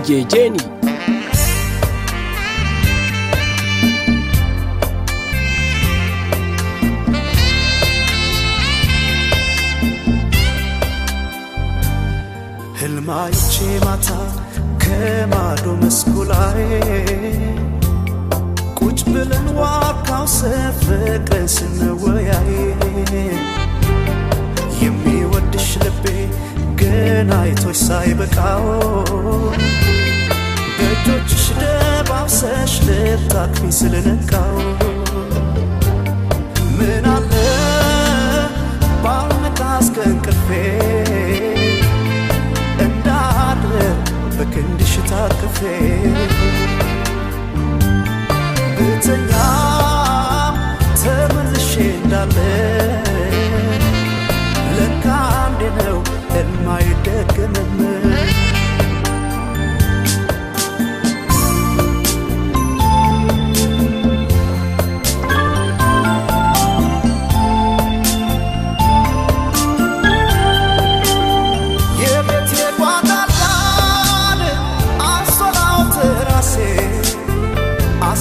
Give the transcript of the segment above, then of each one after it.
ጄጄኒ ህልማይቼ ማታ ከማዶ መስኩ ላይ ቁጭ ብለን ዋርካው ሰፍቀን ስንወያይ የሚወድሽ ልቤ ገና አይቶሽ ሳይበቃው በእጆችሽ ደባብሰሽ ልታቅፊ ስለነቃው ምን አለ ባልነቃስ ከእንቅልፌ በክንድሽ ታቅፌ ብተኛ ተመልሼ እንዳለ ለካ አንዴ ነው ሕልም አይደገምም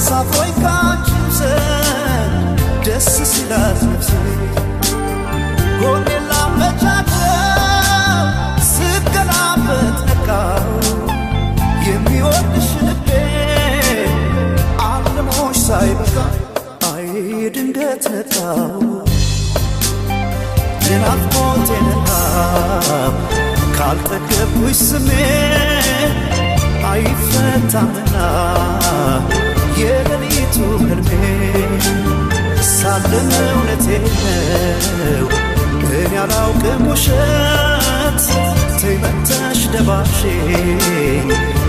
ሳፎይ ካንቺው ዘንድ ደስ ሲላት ነፍሴ ጎኔን ላመቻቸው ስገላበት ነቃው የሚወድሽ ልቤ አልሞሽ ሳይበቃ አይ ድንገት ነጣው የናፍቆቴን ረሃብ ካልጠገብኩሽ ስሜ አይፈታምና የሌሊቱ ህልሜ ሳለም እውነቴ ነው እኔ አላውቅም ውሸት ተይ መተሽ ደባብሼ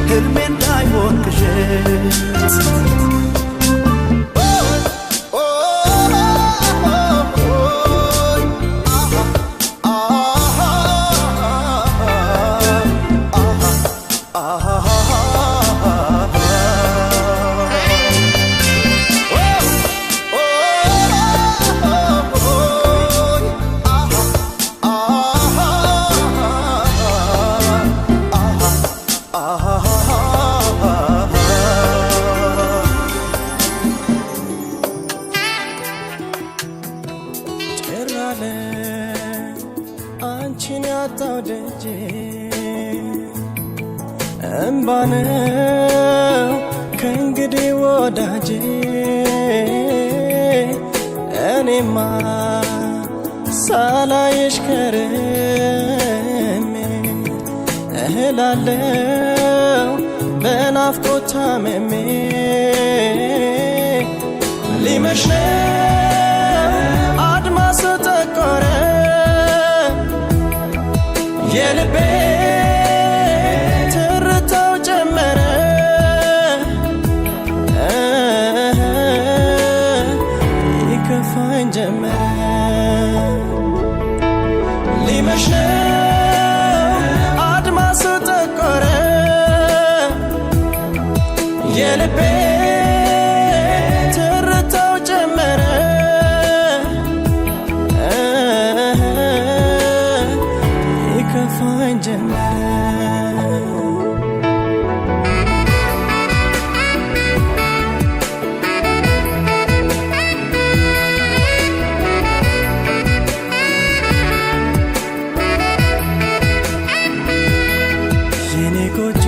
ህልሜ እንዳይሆን ቅዠት አንቺን ያጣው ደጄ እምባነው ከእንግዲህ ወዳጄ እኔማ ሳላይሽ ከርሜ እህላለው በናፍቆት ታምሜ ሊመሽ አድማሱ ጠቆረ የልቤ ትርታው ጨመረ ይከፋኝ ጀመረ ሊመሽ አድማሱ ጠቆረ የልቤ ትርታው ጨመረ ይከፋኝ ጀመረ የኔ ጎጆ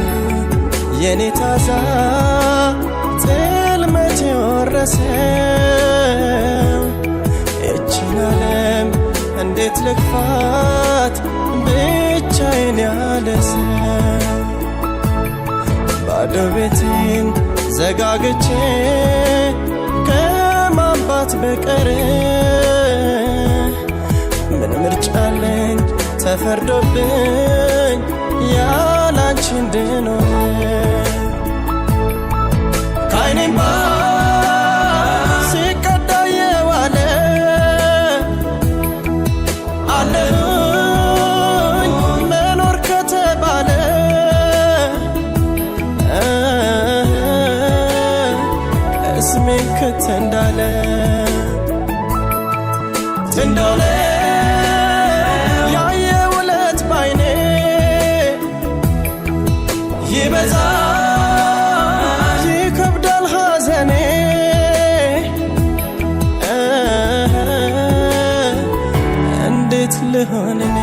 የኔ ታዛ ጥልመት የወረሰው እችን ዓለም እንዴት ልግፋት ብቻዬን ያለ ሰው ባዶ ቤቴን ዘጋግቼ ከማንባት በቀር ምን ምርጫ አለኝ ተፈርዶብኝ ያላንቺ እንድኖር ከዓይኔማ ሲቀዳ የዋለ አለሁኝ መኖር ከተባለ እስሜን ክት እንዳለ ትንዶለ ያየውለት ባይኔ ይበዛ እንዴት ልሆን እኔ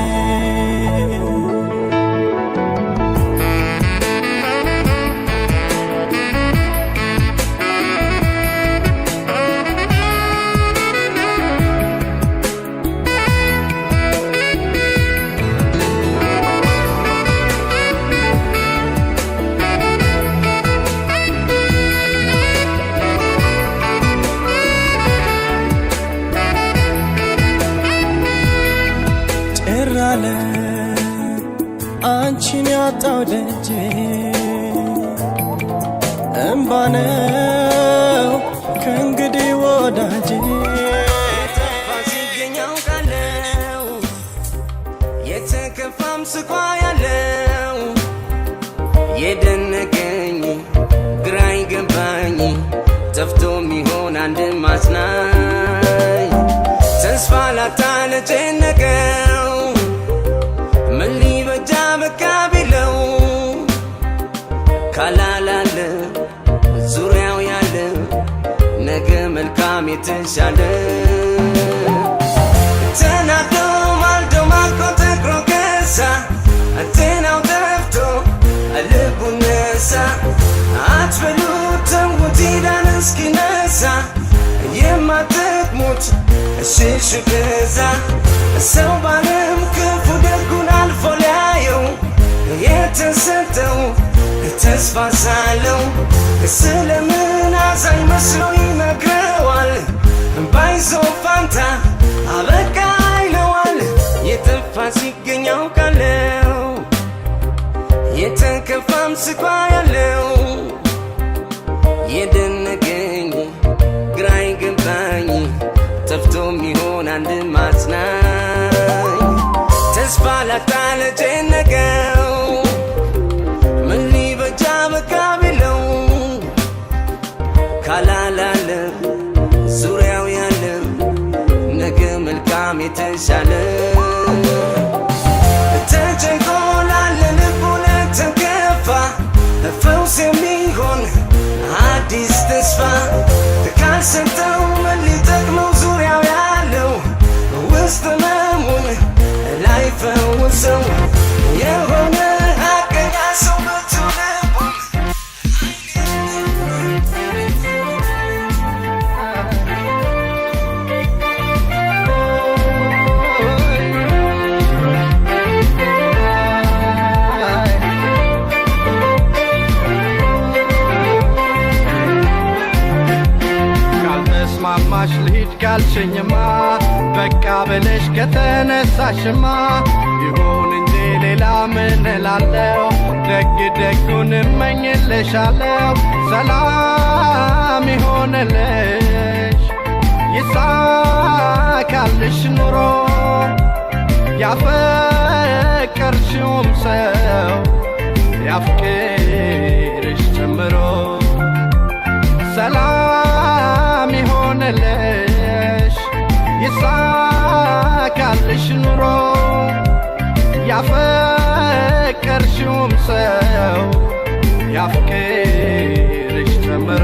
ጭራለ አንቺን ያጣው ደጄ እምባ ነው ከእንግዲህ ወዳጄ የተፋ ሲገኝ አውቃለው የተከፋም ስቋ ያለው የደነቀኝ ግራ ይገባኝ ጠፍቶ ሚሆን አንድ ማጽናኝ ተስፋ ላጣ ለጨነቀው ምን ሊበጃ በቃ ቢለው ካላላለ ዙሪያው ያለ ነገ መልካም የተሻለ ተናዶ ማልዶ ማልቆ ተክሮ ከሳ አንቴናው ጠፍቶ ልቡ ነሳ አትበሉ ተውት ሂዳን እስኪነሳ የማትሞት ሽሽ ገዛ ሰው ባለም ክፉ ደጉን አልፎ ሊያየው የተሰጠው ተስፋ ሳለው ስለምን አዛኝ መስሎ ይነግረዋል ባይዞ ፋንታ አበቃ ይለዋል የጠፋ ሲገኝ አውቃለው የተከፋም ስቋ ያለው የደነቀኝ ግራ ይገባኝ ጠፍቶ ሚሆን አንድ ማጽናኝ ተስፋ ላጣ ለጨነቀው ምን ሊበጃ በቃ ቢለው ካላላለ ዙሪያው ያለ ነገ መልካም የተሻለ ተጨንቆ ላለ ልቡ ለተከፋ ፈውስ የሚሆን አዲስ ተስፋ ካልሰጠው ምን ሊጠቅመው ዙሪያው ያለው ውስጥ ህመሙን ላይፈውሰው የሆነ ሀቀኛ ሰው ብቱ ልቡን ማማሽ ልሂድ ካልሽኝማ በቃ ብለሽ ከተነሳሽማ ይሁን እንጂ ሌላ ምን እላለሁ ደግ ደጉን እመኝልሻለሁ ሰላም ይሆንልሽ ይሳካልሽ ኑሮ ያፈቀርሽውም ሰው ያፍቅርሽ ጨምሮ ሰላም ይሆንልሽ ይሳካልሽ ኑሮ ያፈቀርሽውም ሰው ያፍቅርሽ ጨምሮ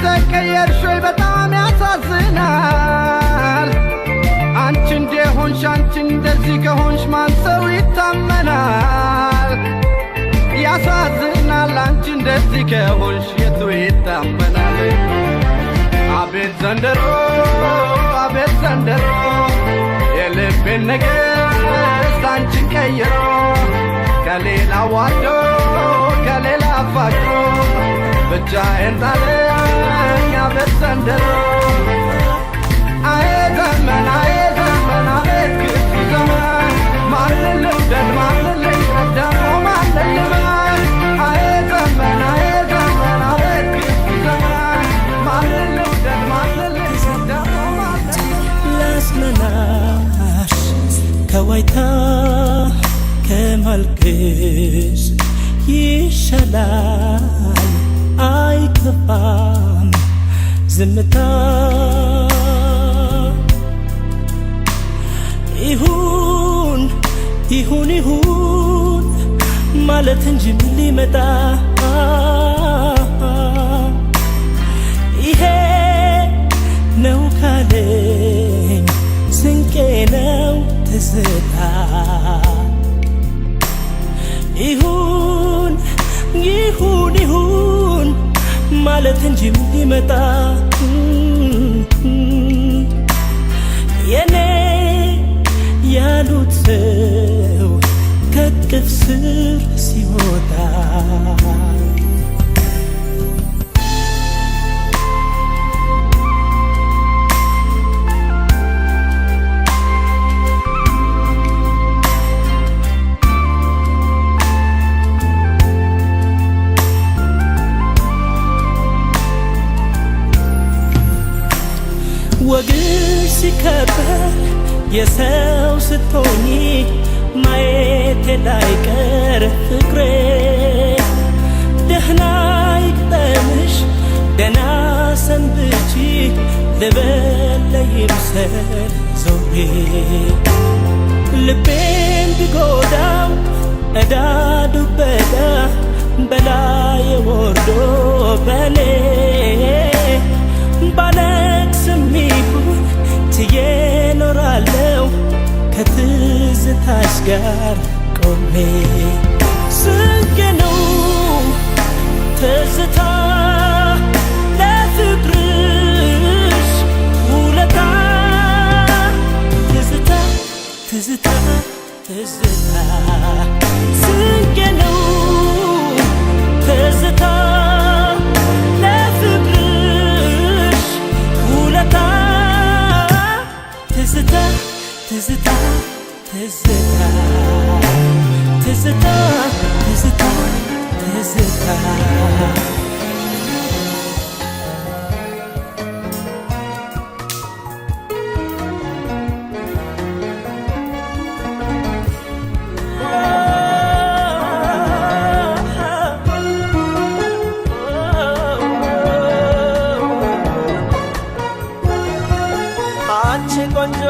ተቀየርሾይ በጣም ያሳዝናል አንቺ እንደሆንሽ አንቺ እንደዚህ ከሆንሽ ማን ሰው ይታመናል ያሳዝናል አንቺ እንደዚህ ከሆንሽ የቱ ይታመናል አቤት ዘንድሮ የልቤን ንግሥት አንቺን ቀይሮ ከሌላ ዋዶ ከሌላ አፋቅሮ ብቻዬን ጣለኝ አቤት ዘንድሮ አዬ ዘመን አቤት ክፉ ዘመን ማንን ልውደድ ማንን ልቅረብ ደግሞ ማንን ልመን አዬ ዘመን አቤት ክፉ ዘመን ማንን ልውደድ ማንን ልቅረብ ደግሞ ማንን ላስመናሽ ከዋይታ ከማልቀስ ይሻላል አይከፋም ዝምታ ይሁን ይሁን ይሁን ማለት እንጂ ምን ሊመጣ ይሄ ነው ካለኝ ስንቄ ነው ትዝታ ይሁን ይሁን ይሁን ማለት እንጂ ምን ሊመጣ የኔ ያሉት ሰው ከቅፍ ስር ሲወጣ ወግሽ ሲከበር የሰው ስትሆኚ ማየቴ ላይቀር ፍቅሬ ደህና ይግጠምሽ ደህና ሰንብቺ ልበል ይምሰል ዞሬ ልቤን ቢጎዳው ዕዳ ዱበዳ በላዬ ወርዶ በኔ ባለቅስም ይሁን ትዬ ኖራለው ከትዝታሽ ጋር ቆሜ ስንቄ ነው ትዝታ ለፍቅርሽ ውለታ ትዝታ ትዝታ ትዝታ ስንቄ ነው ትዝታ ትዝታ ትዝታ ትዝታ ትዝታ ትዝታ አንቺ ቆንጆ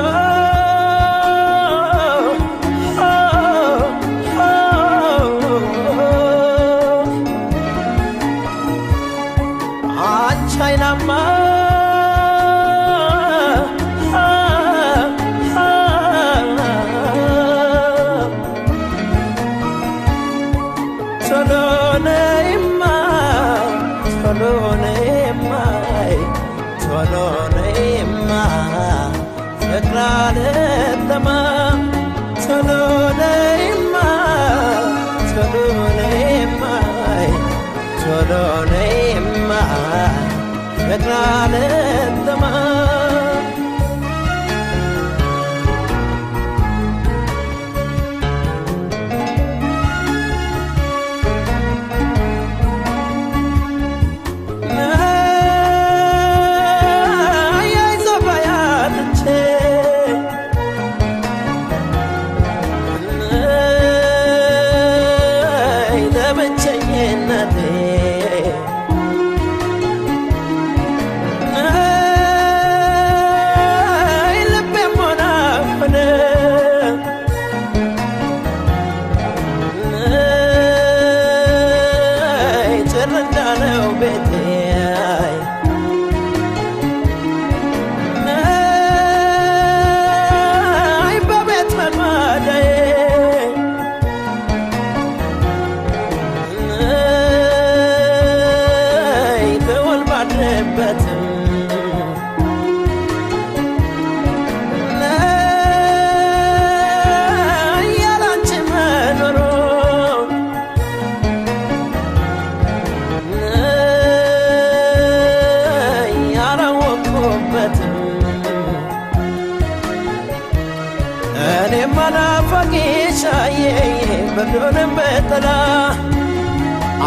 በዶንም በጠላ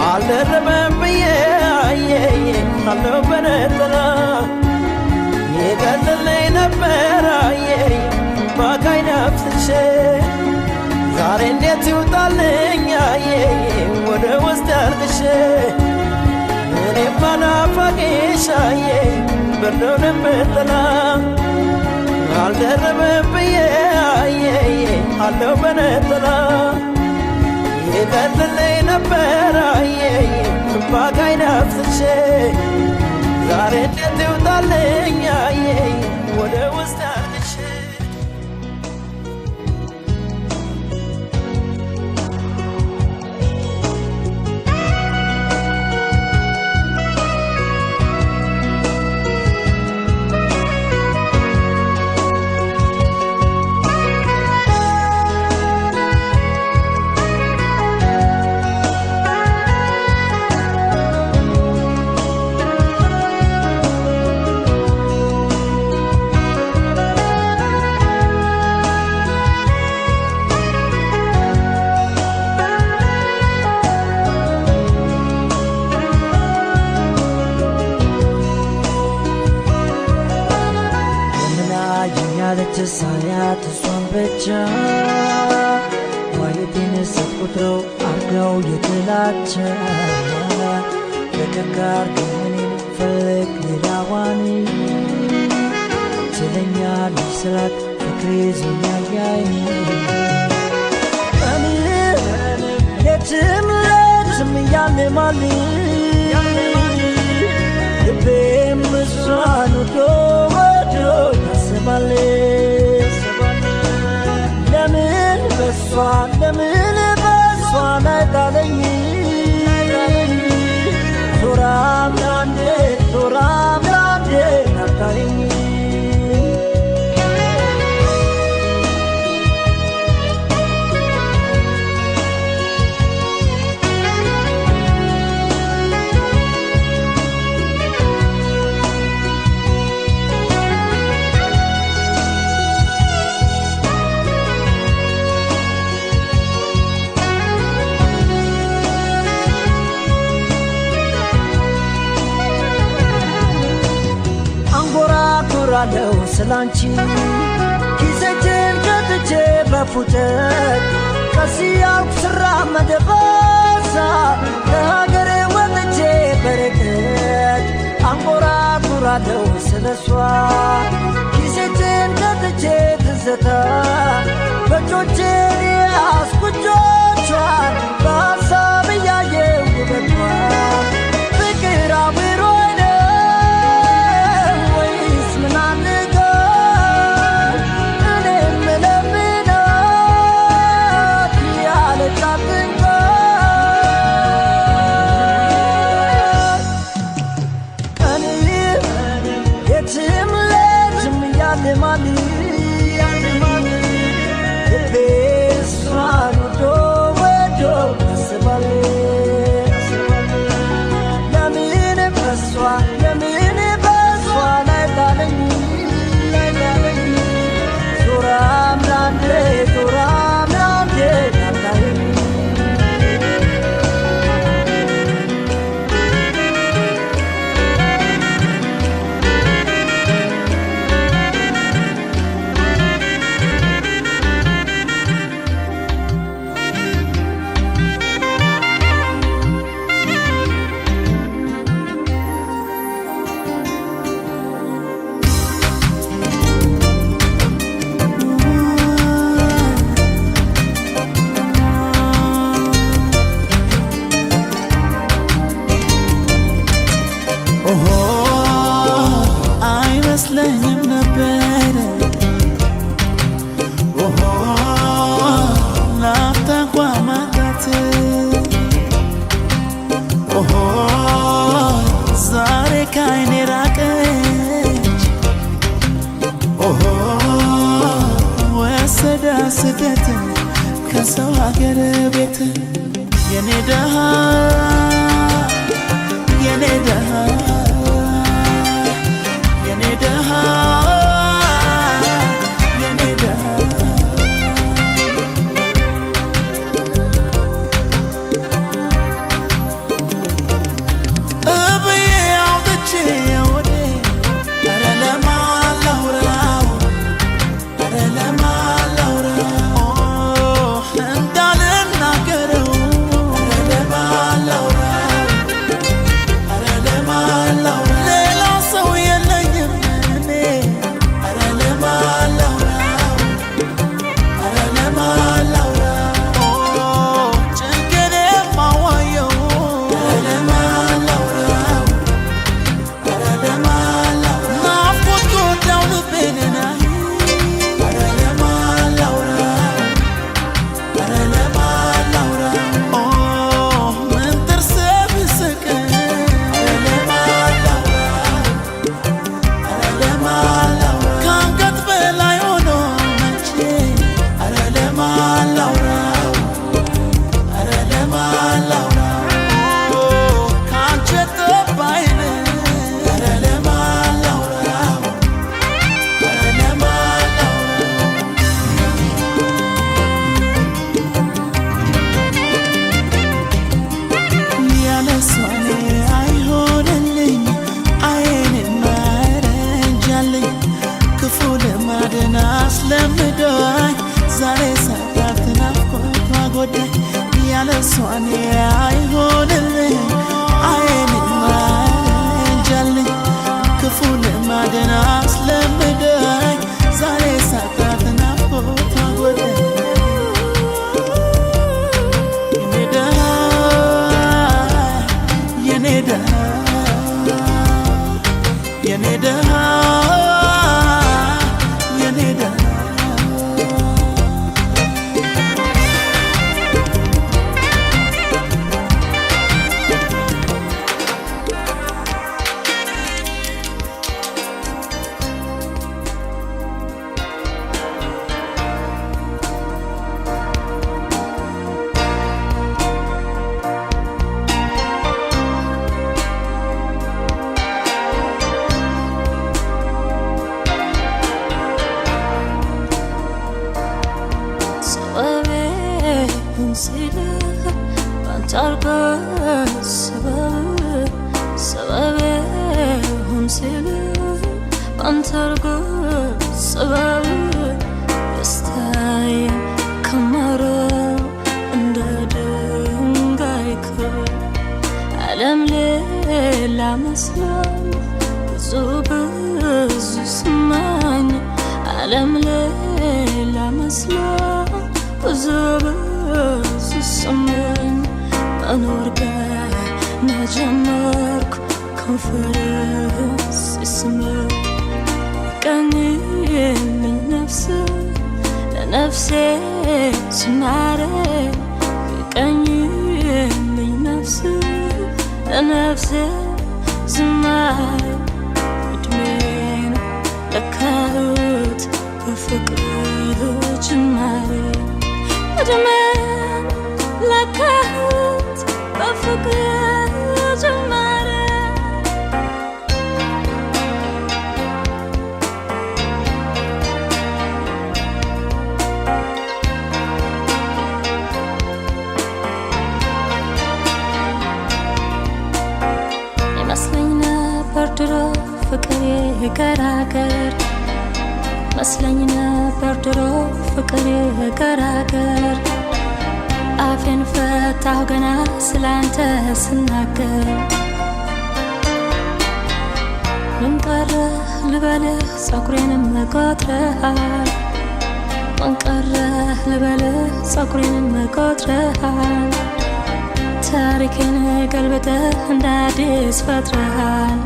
አልደረበም ብዬ አለው በነጠላ ይቀልለኝ ነበር ባካይ ነፍስሼ ዛሬ እንዴት ይውጣልኝ ወደ ውስጥ ያልቅሼ እኔማ ናፋቂሽ በዶንም በጠላ አልደረበብኝ አለው በነጠላ ይቀጥለኝ ነበር ባካይን አፍስሼ ዛሬ እንዴት ይውጣልኝ ወደ ውስጥ አልቅሼ ሳያት እሷን ብቻ ማየቴን ስትቆጥረው አርገው የጥላቻ ለቀቃር ግን ፈልግ ሌላዋን ትለኛለች ስላት ፍቅሬ ዞኛያይ የትም ለትም ያልማል ልቤም እሷን ወዶ ወዶ ያስባል ለምን በሷ ናይታለኝ ዞራም ላንዴ ናታለኝ ለው ስላንቺ ኪሴችን ከትቼ በፉጨት ቀስያው ስራመድ በዛ ለሀገሬ ወጥቼ በርቀት አንጎራጉራለው ስለሷ ኪሴችን ከትቼ ትዝታ በእጆቼን ያስኩጆቿን በሀሳብ እያየው ውበቷን ፍቅር አብሮ አይመስለኝም ነበር ላፍታ እንኳ ማጣት ዛሬ ከዓይኔ ራቀች ወሰዳ ስደት ከሰው ሀገር ቤት የኔ ደሃ የኔ ደሃ እንዳልናገረው ያለሷን አይሆንልኝ አይኔ ማንጃልኝ ክፉ ልማድን አስለምደኝ ዛሬ ሳጣት ናፍቆት አጎደኝ የኔ ደሃ የኔ ደሃ የኔ ደሃ መስለኝ ነበር ድሮ ፍቅር ገራገር አፌን ፈታሁ ገና ስላንተ ስናገር ምን ቀረ ልበልህ ጸጉሬንም መቆጥረሃል ምን ቀረ ልበልህ ጸጉሬንም መቆጥረሃል ታሪኬን ገልብጠህ እንደ አዲስ ፈጥረሃል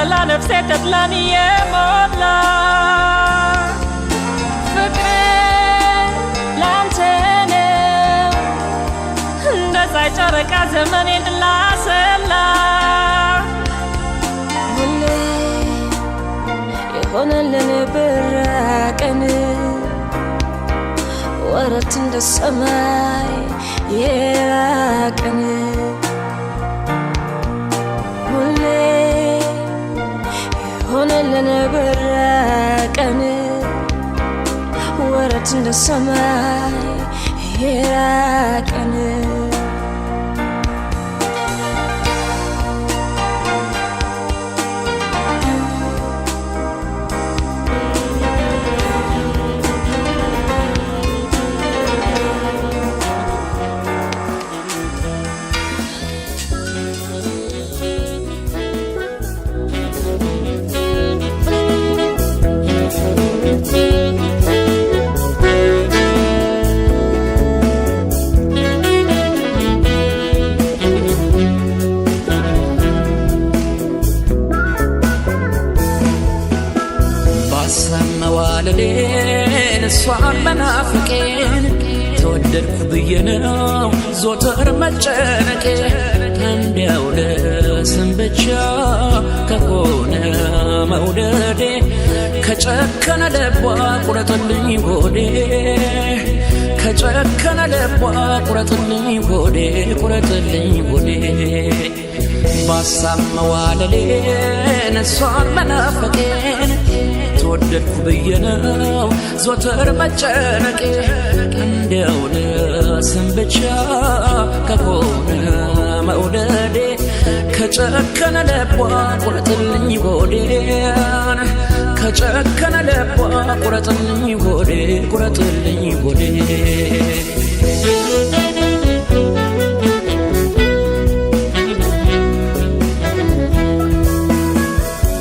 la nefse tetlani yemola Fikre lantene Nda zay charaka zemani la sela Wale yehona lene berakane Warat inda samay yerakane ለነበረቀን ወረት እንደ ሰማይ የራቀን እሷን መናፍቄን ተወደድኩ ብዬ ነው ዞትር መጨነቄ እንዲያው ለስም ብቻ ከሆነ መውደዴ ከጨከነ ልቧ ቁረጥልኝ ሆዴ ከጨከነ ልቧ ቁረጥልኝ ሆዴ ቁረጥልኝ ሆዴ ባሳብ መዋለሌን እሷን መናፍቄን ተወደድኩ ብዬ ነው ዞትር መጨነቄ እንዲያው ለስም ብቻ ከሆነ መውደዴ ከጨከነ ልቧ ቁረጥልኝ ሆዴን ከጨከነ ልቧ ቁረጥልኝ ሆዴ ቁረጥልኝ ሆዴ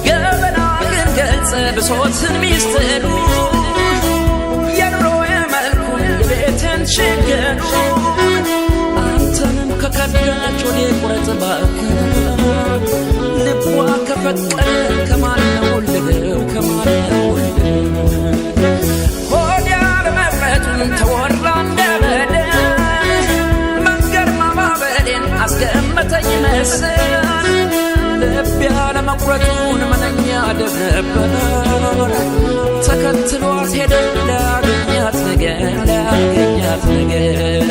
ገበና ግን ገልጸ ብሶትን ሚስጥሩ የኑሮ የመልኩን የቤትን ችግሩ አንተንም ከከዳች ወዴ ቁረጥ እባክህ ልቧ ከፈቀደ ከማነው ልለው ከማነው ሆዲያ ለመፍረቱን ተወራ እንደበደ መንገድ ማባበሌን አስገመተኝ መስል ልብ ያለመቁረጡን ምንኛ ደብ ነበር ተከትሏት ሄደ ላገኛት ነገር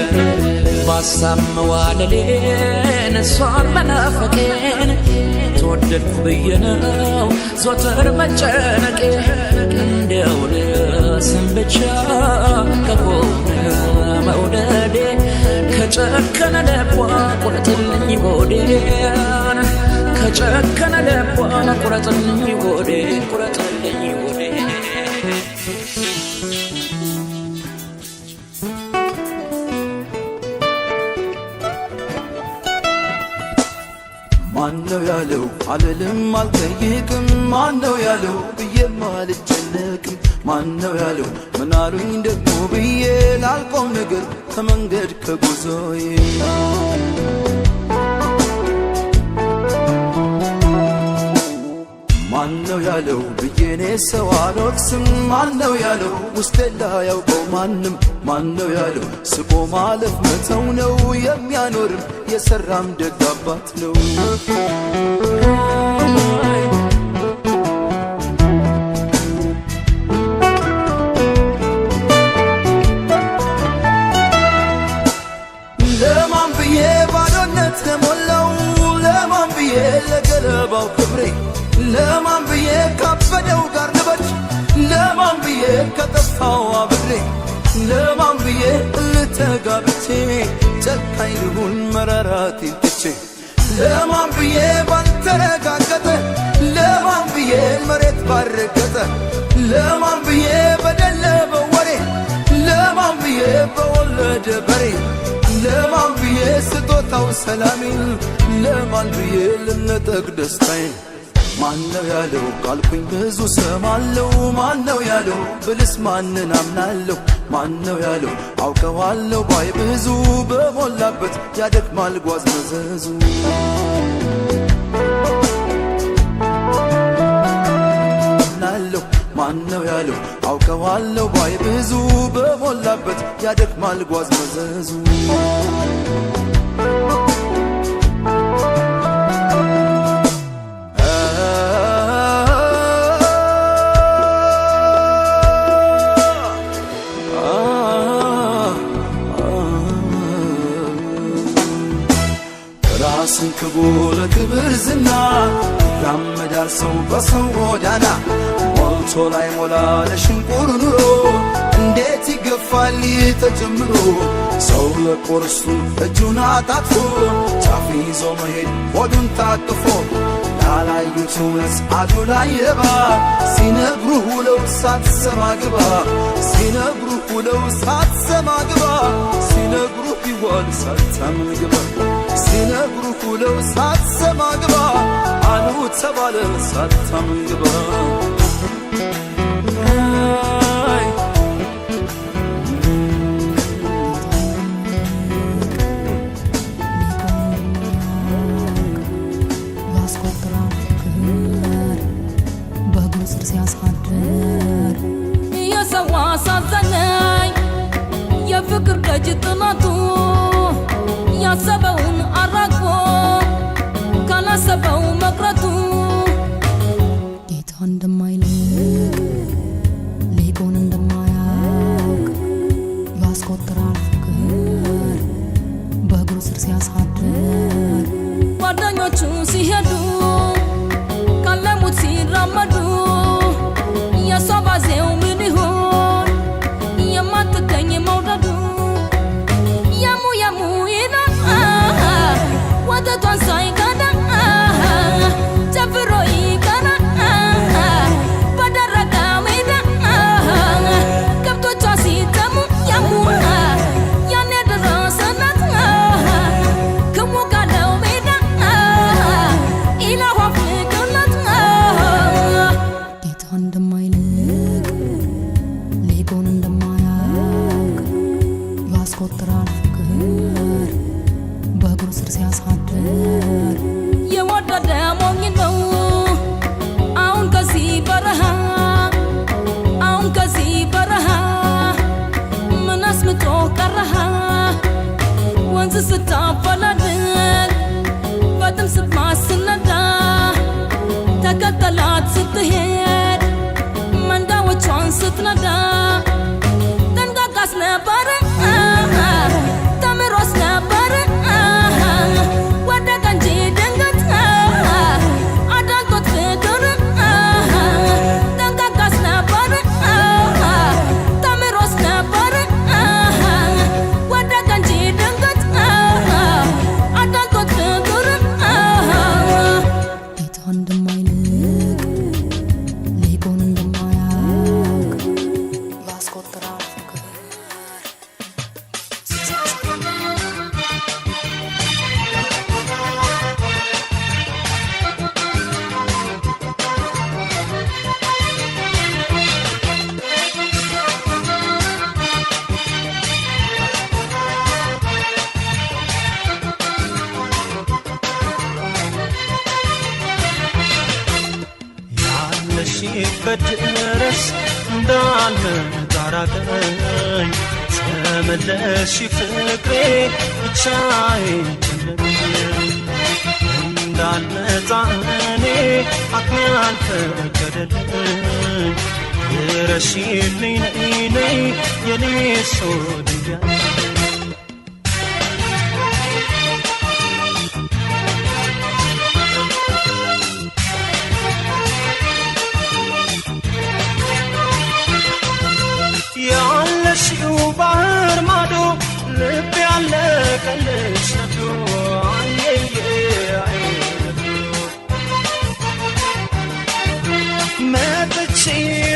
ባሳብ መዋለሌን እሷን መናፈቄን ተወደድኩ ብዬ ነው ዞትር መጨነቄ እንደው ለስም ብቻ ከሆነ መውደዴ ከጨከነ ልቧ ቁረጥልኝ ሆዴን ከጨከነ ልቧ ቁረጥልኝ ሆዴ ቁረጥልኝ ሆዴ ማነው ያለው አልልም አልጠይቅም ማነው ያለው ብዬም አልጨነቅም ማነው ያለው ምናሉኝ ደግሞ ብዬ ላልቆም ነገር ከመንገድ ከጉዞዬ ማነው ያለው ብዬኔ ሰው አልወቅስም ማነው ያለው ውስጤላ ያውቀው ማንም ማነው ያለው ስቆ ማለፍ መተው ነው የሚያኖርም የሰራም ደግ አባት ነው ለማን ብዬ ባዶነት ለሞላው ለማን ብዬ ለገለባው ክብሬ ለማን ብዬ ካበደው ጋር ልበድ ለማን ብዬ ከጠፋው አብሬ ለማን ብዬ ልተጋብቼ ጨካኝ ልሁን መራራቴን ትቼ ለማን ብዬ ባልተረጋገጠ ለማን ብዬ መሬት ባረገጠ ለማን ብዬ በደለበው ወሬ ለማን ብዬ በወለደ በሬ ለማን ብዬ ስጦታው ሰላሜን ለማን ብዬ ልነጠቅ ደስታዬን ማነው ያለው ካልኩኝ ብዙ ሰማለው ማነው ያለው ብልስ ማንን አምናለሁ ማነው ያለው አውቀዋለሁ ባይ ብዙ በሞላበት ያደክማል ጓዝ መዘዙ ማነው ያለው አውቀዋለሁ ባይ ብዙ በሞላበት ያደክማል ጓዝ መዘዙ ራስን ክቡር ክብር ዝና ያመዳል ሰው በሰው ጎዳና ሞልቶ ላይ ሞላ ለሽንቁር ኑሮ እንዴት ይገፋል ተጀምሮ ሰው ለቆርሱ እጁን አጣጥፎ ጫፍ ይዞ መሄድ ሆዱን ታቅፎ ላላዩት እውነት አዱ ላይ ረባ ሲነግሩ ውለው ሳትሰማ ግባ ሲነግሩ ውለው ሳትሰማ ግባ ሲነግሩ ቢዋል ሳታምን ግባ ሲነግሩ ውለው ሳትሰማ ግባ አሉ ተባለ ሳታምን ግባ የሰው አሳዘነኝ የፍቅር ደጅ ጥማቱ ያሰበውን አራግፎ ካላሰበው መቅረቱ ጌታ እንደማይልቅ ሊቁን እንደማያውቅ ያስቆጥራል ፍቅር በእግሩ ስር ሲያሳድር ጓደኞቹ ሲሄዱ ካለሙት ሲራመዱ የሷ ባዜው ምን ይሆን የማትገኝ መውደዱ የሙ የሙ ይላል ወተቷን ሳይቀዳ ጨፍሮ ይቀራል በደረቅ አደር የወደደ ሞኝ ነው አሁን ከዚህ በረሃ አሁን ከዚህ በረሃ ምን አስምጦ ቀረሃ ወንዝ ስታፈላልግ በጥም ስትማስነዳ ተከተላት ስትሄድ መንዳዎቿን ስትነዳ ጠንቃቃስ ነበር ተምሮስ ነበር ወደቀ እንጂ ድንገት አዳልጦት ፍቅር ጠንቃቃስ ነበር ተምሮስ ነበር ወደቀ እንጂ ድንገት አዳልጦት ፍቅር ጌታ እንደማይልቅ ሊቁን እንደማያውቅ ያስቆጥራል ፍቅር ያለሽበት ድረስ እንዳልመጣ ራቀኝ ተመለሽ ፍቅሬ ብቻዬን ጨነቀኝ እንዳልመጣ እኔ አቅሜ አልፈቀደልኝ ድረሽልኝ ነይ ነይ የኔ ሶድያ ያለሽው ባህር ማዶ ልብ ያለቀልሽ ነዶ አየየ መጥቼ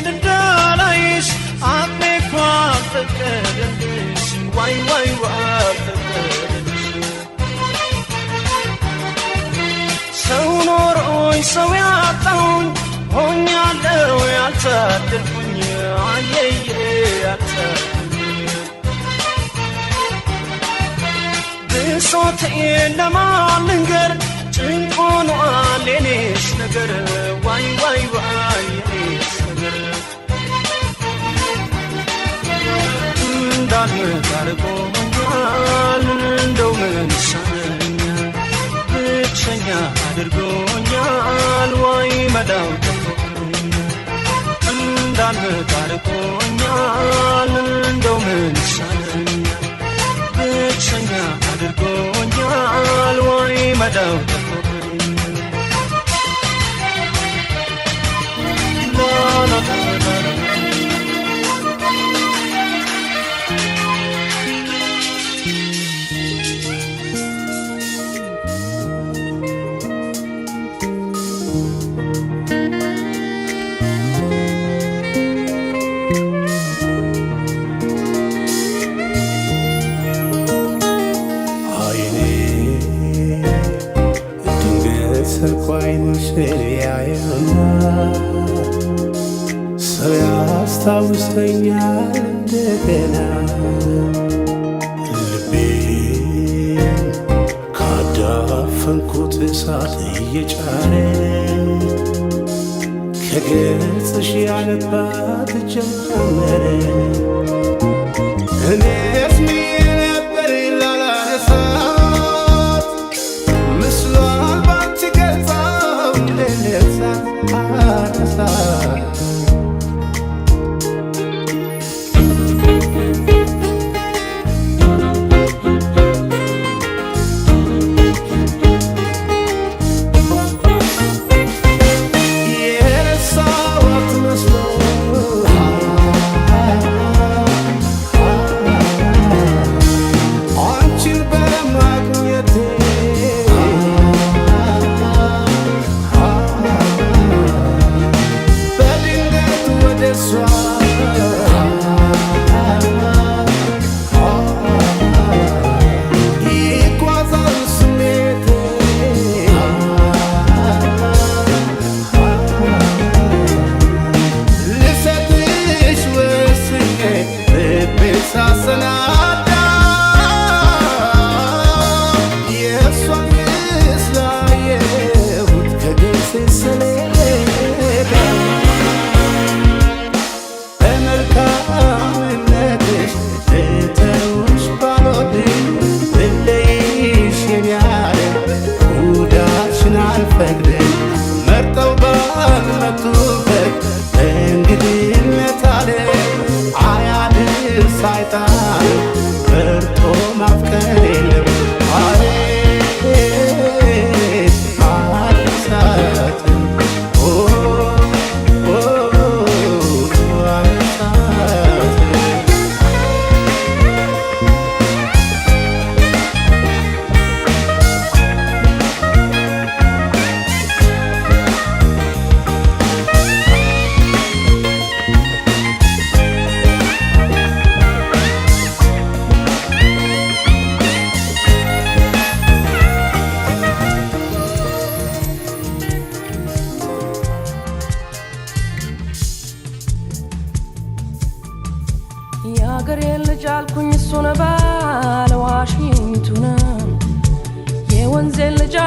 እንዳላይሽ አቅሜ እኮ አልፈቀደልሽ ዋይ ዋይ አልፈቀደልሽ ሰው ኖሮኝ ሰው ያጣሁኝ ሆኛለሁ ያልታደልኩኝ አየየ ያልታደልኩኝ ብሶቴን ለማን ልንገር ጭንቅ ሆኗል የኔስ ነገር ዋይ ዋይ ዋይ የኔስ ነገር እንዳልመጣ አድርጎኛል እንደው ምን ይሻለኛል ብቸኛ አድርጎኛል ዋይ መዳው ጠፍቶኛል እንዳልመጣ አድርጎኛል እንደው ምን ይሻለኛል ብቸኛ አድርጎኛል ዋይ መዳው ጠፍቶኛል ሰው ያስታውሰኛል እንደገና ልቤን ካዳፈንኩት እሳት እየጫረ ከገጽሽ ያለባት ጀመረ እኔስ ምዬ ነበር ላላነሳት ምስሏን ባንቺ ገጻው እንደነሳት አነሳት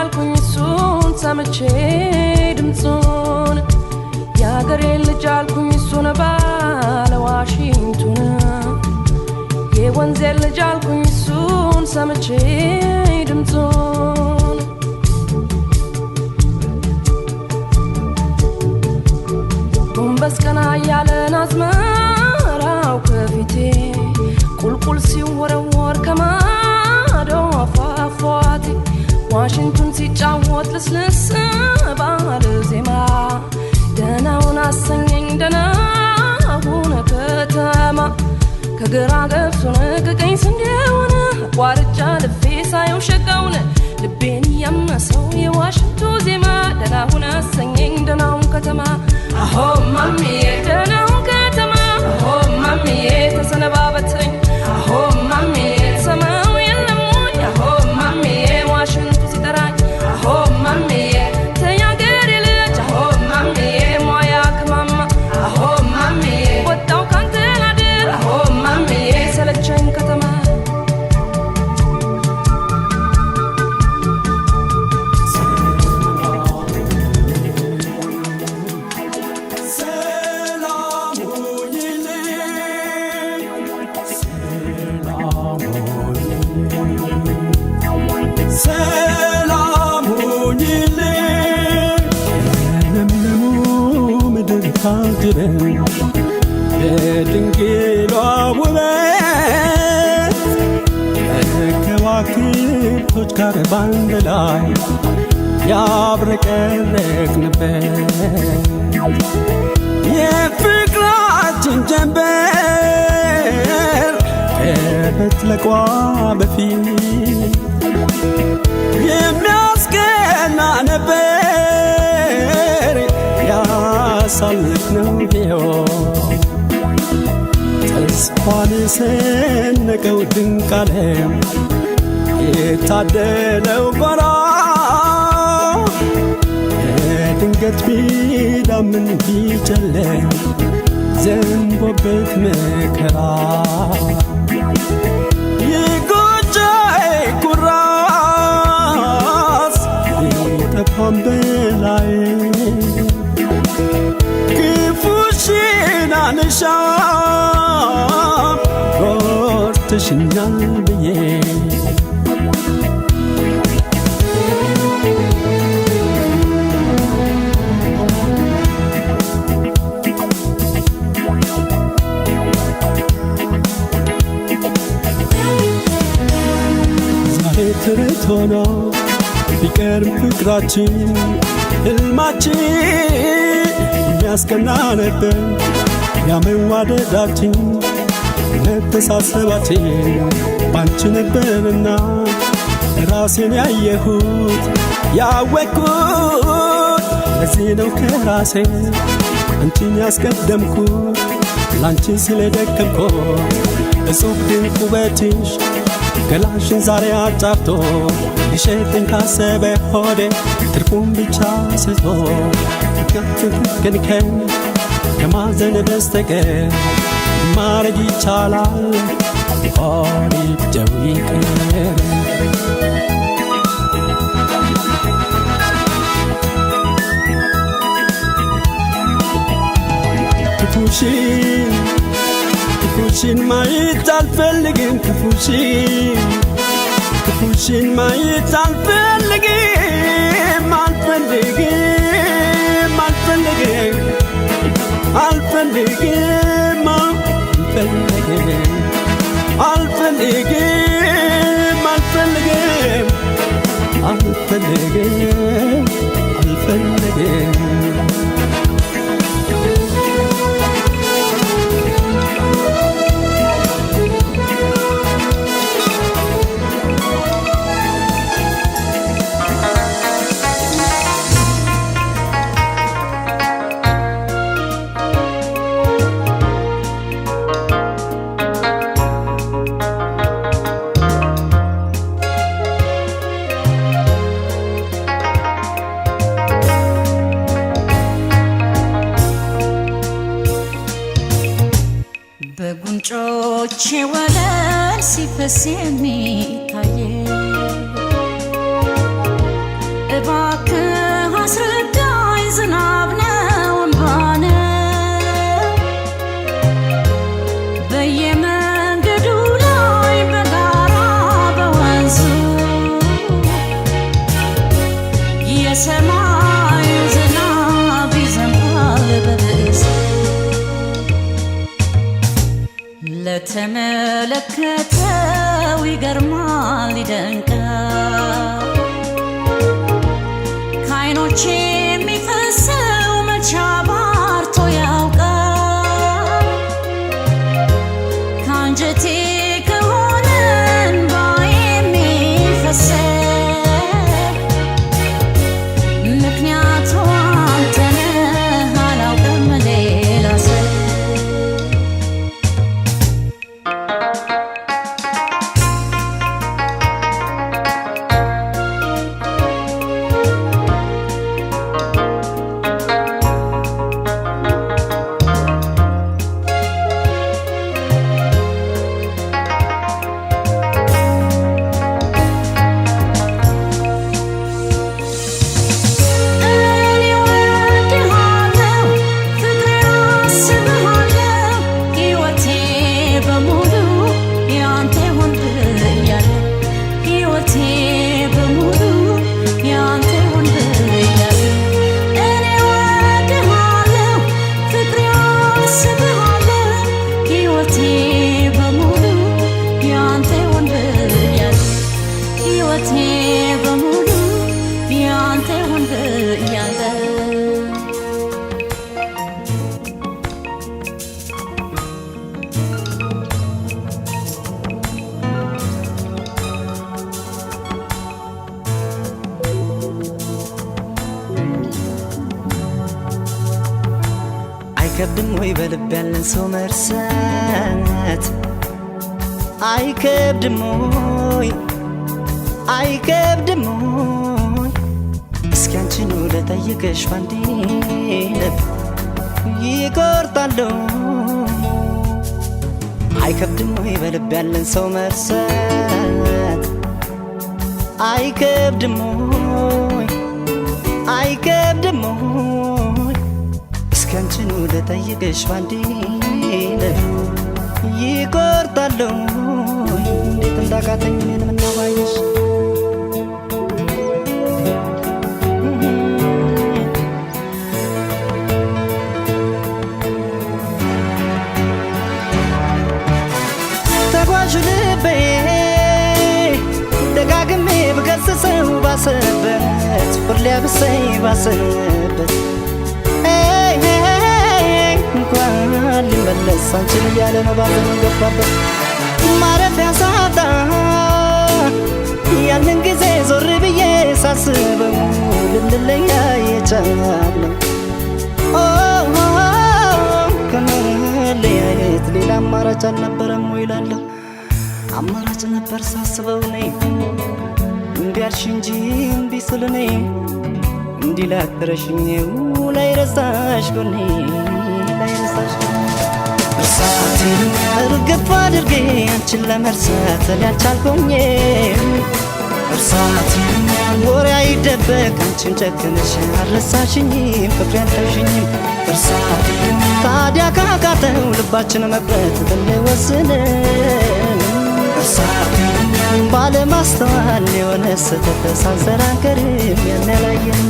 አልኩኝ እሱን ሰምቼ ድምፁን የአገሬ ልጅ አልኩኝ እሱን ባለ ዋሽንቱን የወንዜ ልጅ አልኩኝ እሱን ሰምቼ ድምፁን ጎንበስ ቀና እያለን አዝመራው ከፊቴ ቁልቁል ሲወረወር ከማዶ ፏፏቴ ዋሽንቱን ሲጫወት ልስልስ ባለ ዜማ ደህናውን አሰኘኝ ደህናውን ከተማ ከግራ ገብሱን ከቀኝ ስንዴውን አቋርጫ ልፌ ሳየው ሸጋውን ልቤን እያመሰው የዋሽንቱ ዜማ ደህናውን አሰኘኝ ደህናውን ከተማ አሆ ማሚዬ ደህናውን ከተማ አሆ ማሚዬ ተሰነባበተኝ አሆ ማሚዬ ሰማው የለሙኝ አሆ ማሚዬ ዋሽንቱ ሲጠራኝ አሆ ማሚዬ ተያገሬ ልጅ አሆ ማሚዬ ሟያ ከማማ አሆ ማሚዬ ወጣው ካንተ ላድር አሆ ማሚዬ ሰለቸኝ ከተማ የድንግሏ ውበት ከዋክብቶች ጋር ባንድ ላይ ያብረቀረቅንበት የፍቅራችን ጀንበር ከመጥለቋ በፊት የሚያስቀና ነበር ያሳለፍነው ሕይወት ተስፋን የሰነቀው ድንቅ ዓለም የታደለው ጎራ ድንገት ቢዳምን ቢጨለም ዘንቦበት መከራ የጎጆዬ ኩራዝ ቢጠፋም በላይ ክፉሽን አልሻም ጎድተሽኛል ብዬ ዛሬ ትርት ሆኖ ቢቀርም ፍቅራችን ሕልማችን የሚያስቀና ነበር ያመዋደዳችን መተሳሰባችን ባንቺ ነበርና ራሴን ያየሁት ያወቅኩት ለዚህ ነው ከራሴ አንቺን ያስቀደምኩት ላንቺ ስለደከምኩት እጹብ ድንቅ ውበትሽ ገላሽን ዛሬ አጫፍቶ ሊሸጠኝ ካሰበ ሆዴ ትርፉን ብቻ ስቶ ትክክልከን ከማዘን በስተቀር ማረግ ይቻላል ሆዴ ብቻው ይቅር ክፉሽን ማየት አልፈልግም ክፉሽን ማየት አልፈልግም አልፈልግም አልፈልግም አልፈልግም አልፈልግም በጉንጮቼ ወለል ሲፈስ የሚታየ የሰማዩ ዝናብ ይዘንባል በብስ ለተመለከተው ይገርማል ይደንቃል ከዓይኖቼ የሚፈሰው መቻ ባርቶ ያውቃል ከአንጀቴ ከሆነ እንባዬ የሚፈሰው ምክንያቱ አንተ ነህ አላውቅም ሌላ ሰው አይከብድም ወይ በልብ ያለን ሰው መርሳት አይከብድም ወይ አይከብድም ወይ እስኪ አንቺን ልጠይቅሽ ባንዴ ልብ ይቆርጣለሁ አይከብድም ወይ በልብ ያለን ሰው መርሳት አይከብድም ወይ አይከብድም ወይ እስኪ አንቺን ልጠይቅሽ ባንዴ ልብ ይቆርጣለሁ እንዴት እንዳቃተኝ እኔን ምነው ባየሽ ተጓዡ ልቤ ደጋግሜ ብገስጸው ባሰበት ፍር ሊያብሰኝ ባሰበት እንኳን ሊመለስ አንቺን እያለ ነው ባዘኑ ገባበት ማረፊያ ሳጣ ያንን ጊዜ ዞር ብዬ ሳስበው ልንለያይ የቻልነው ከመለያየት ሌላ አማራጭ አልነበረም ወይ እላለሁ አማራጭ ነበር ሳስበው ነይ እምቢ አልሽ እንጂ እምቢ ስል ነይ እንዲህ ላትረሽኝው ላይረሳሽ ጎኔ ላይረሳሽ እርሳቴን እርግፍ አድርጌ አንቺን ለመርሳት እኔ አልቻልኩኝ እርሳቴን ወሬ አይደበቅ አንቺን ጨክነሽ አልረሳሽኝም ፍቅሬ አልተውሽኝም እርሳቴን ታዲያ ካቃተው ልባችን መቅረት ብንወስን እርሳቴን ባለማስተዋል የሆነ ስህተት ሳንሰራንከርም ያንላየን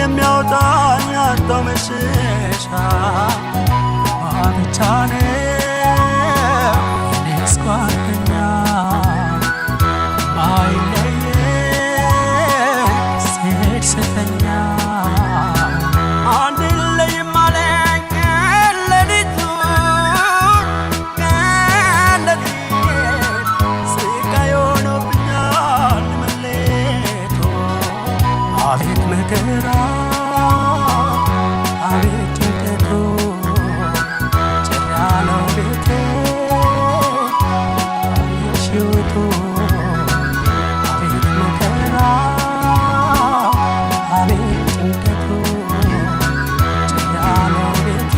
የሚያወጣኝ ያጣው መሸሻ ብቻ ነው የኔስ ጓደኛ አይለየኝ ስሄድ ስተኛ አንድ ለይም አለኝ ሌሊት ስቃይ ሆኖብኛል መሌቱ አቤት መከራ አቤት ጭንቀቱ ጭር ያለው ቤቴ የሽውቱ አቤት መከራ አቤት ጭንቀቱ ጭር ያለው ቤቴ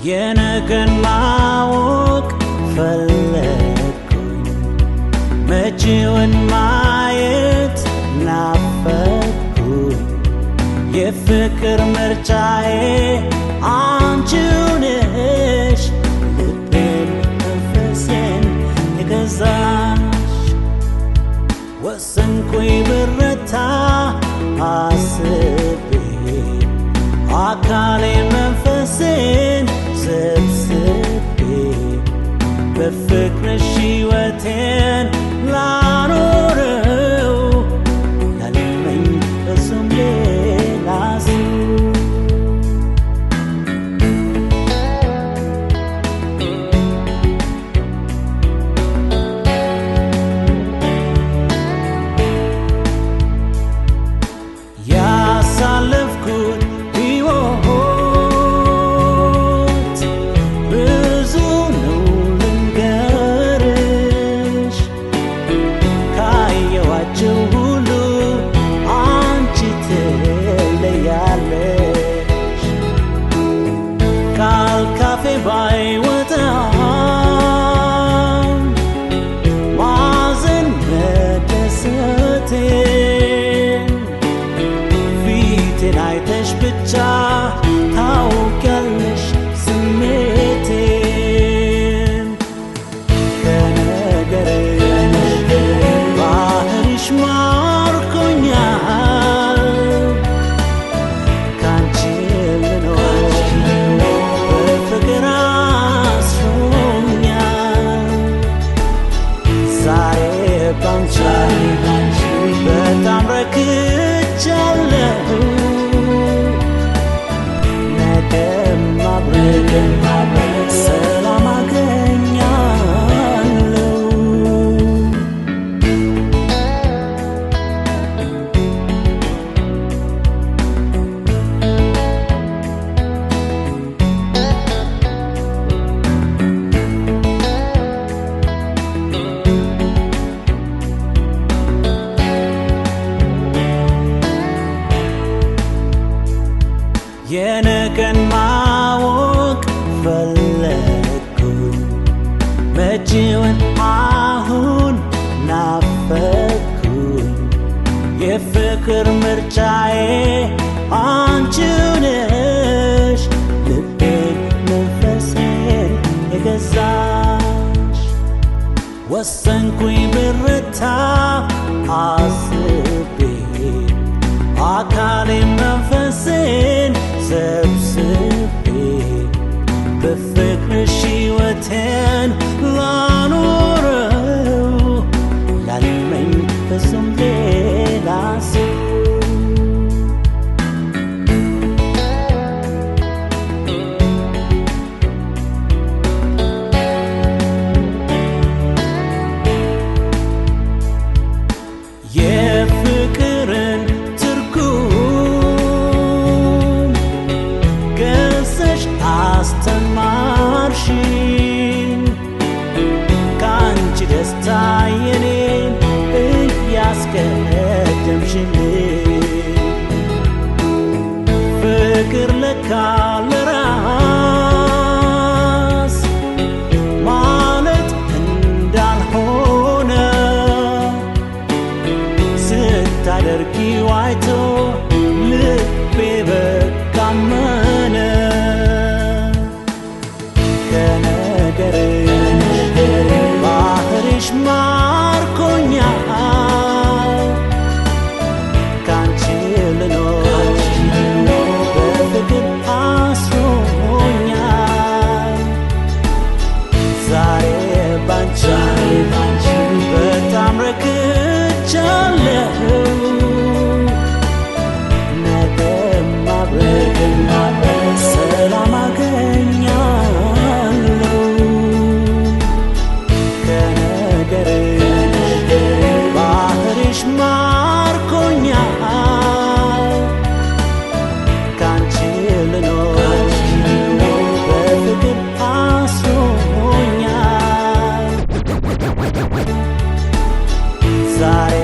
የነገን ማወቅ ፈለግኩኝ መጪውን ማየት ናፈቅኩኝ የፍቅር ምርጫዬ አንቺው ነሽ ልቤን መንፈሴን የገዛሽ ወሰንኩኝ ብረታ አስቤ አካሌን መንፈሴን ሰብስቤ በፍቅርሽ ሕይወቴን ላኖረው ላለመኝ እሱም ሌላ ሰው ያሳለፍኩት ሕይወት ብዙ ነው ልንገርሽ ካየኋቸው ሁሉ አንቺ ትለያለሽ ቃል ካፌ ባይወጣም ማዘን መደሰቴን ፊቴን አይተሽ ብቻ ታውቂያለሽ ስሜቴን ከነገርሽ ባህርሽ ማርኮኛል ካንቺ ልኖር በፍቅር አስሮኛል ዛሬ ባንቺ በጣም ረክቻለሁ ነገም አብረን ሰላም አገኛለሁ የነገን ማወቅ ፈለግኩኝ መጪውን አሁን ናፈቅኩኝ የፍቅር ምርጫዬ አንቺው ነሽ ልቤን መንፈሴን የገዛሽ ወሰንኩኝ ብረታ አስቤ አካሌን መንፈሴን ሰብስቤ በፍቅርሽ ሕይወቴን ላኖረው ላለመኝ በሱም ሌላ ሰው የፍቅርን ትርጉም ገሰሽ አስተማርሽኝ ፈንታ የኔን እያስቀደምሽልኝ ፍቅር ለካ ለራስ ማለት እንዳልሆነ ስታደርጊው አይቶ ልቤ በቃ አመነ ከነገርሽ ባህርሽ ማርኮኛል ካንቺ ልኖር በፍቅር አስሮኛል ዛሬ ባንቺ በጣም ረክቻለሁ ነገም አብረን ሰላም አገኛለሁ ከነገርሽ ባህርሽ ማርኮኛል ካንቺ ልኖር በፍቅር አስሮኛል ዛሬ